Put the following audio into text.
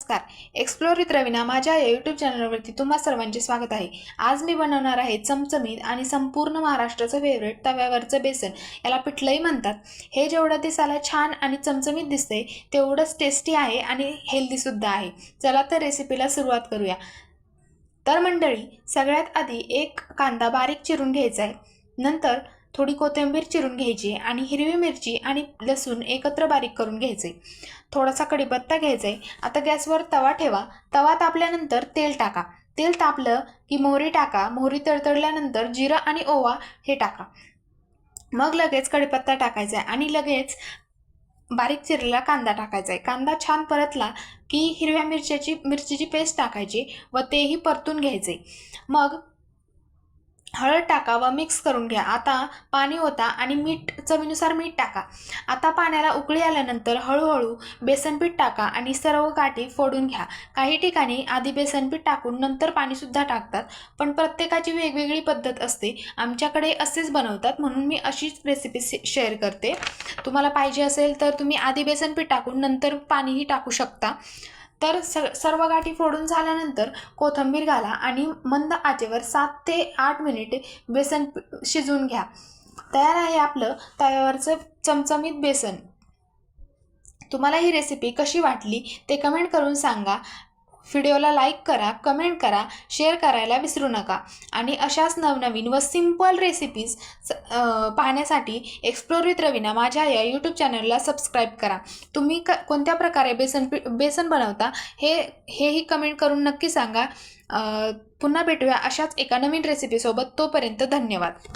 नमस्कार. Explore with Raveena माझ्या या यूट्यूब चॅनलवरती तुम्हा सर्वांचे स्वागत आहे. आज मी बनवणार आहे चमचमीत आणि संपूर्ण महाराष्ट्राचं फेवरेट तव्यावरचं बेसन. याला पिठलंही म्हणतात. हे जेवढं दिसायला छान आणि चमचमीत दिसते तेवढंच टेस्टी आहे आणि हेल्दीसुद्धा आहे. चला तर रेसिपीला सुरुवात करूया. तर मंडळी, सगळ्यात आधी एक कांदा बारीक चिरून घ्यायचा आहे. नंतर थोडी कोथिंबीर चिरून घ्यायची आणि हिरवी मिरची आणि लसूण एकत्र बारीक करून घ्यायचे. थोडासा कढीपत्ता घ्यायचा आहे. आता गॅसवर तवा ठेवा. तवा तापल्यानंतर तेल टाका. तेल तापलं की मोहरी टाका. मोहरी तडतडल्यानंतर जिरं आणि ओवा हे टाका. मग लगेच कढीपत्ता टाकायचा आहे आणि लगेच बारीक चिरलेला कांदा टाकायचा आहे. कांदा छान परतला की हिरव्या मिरचीची पेस्ट टाकायची व तेही परतून घ्यायचे. मग हळद टाका व मिक्स करून घ्या. आता पाणी ओता आणि मीठ चवीनुसार मीठ टाका. आता पाण्याला उकळी आल्यानंतर हळूहळू बेसनपीठ टाका आणि सर्व गाठी फोडून घ्या. काही ठिकाणी आधी बेसनपीठ टाकून नंतर पाणीसुद्धा टाकतात, पण प्रत्येकाची वेगवेगळी पद्धत असते. आमच्याकडे असेच बनवतात, म्हणून मी अशीच रेसिपी शेअर करते. तुम्हाला पाहिजे असेल तर तुम्ही आधी बेसनपीठ टाकून नंतर पाणीही टाकू शकता. तर सर्व गाठी फोडून झाल्यानंतर कोथिंबीर घाला आणि मंद आचेवर 7 ते 8 मिनिटे बेसन शिजवून घ्या. तयार आहे आपलं तव्यावरचं चमचमीत बेसन. तुम्हाला ही रेसिपी कशी वाटली ते कमेंट करून सांगा. व्हिडिओला लाईक करा, कमेंट करा, शेअर करायला विसरू नका. आणि अशाच नवनवीन व सिंपल रेसिपीज पाहण्यासाठी एक्सप्लोर विथ रवीना माझ्या या यूट्यूब चॅनलला सबस्क्राईब करा. तुम्ही कोणत्या प्रकारे बेसन बनवता हेही कमेंट करून नक्की सांगा. पुन्हा भेटूया अशाच एका नवीन रेसिपीसोबत. तोपर्यंत धन्यवाद.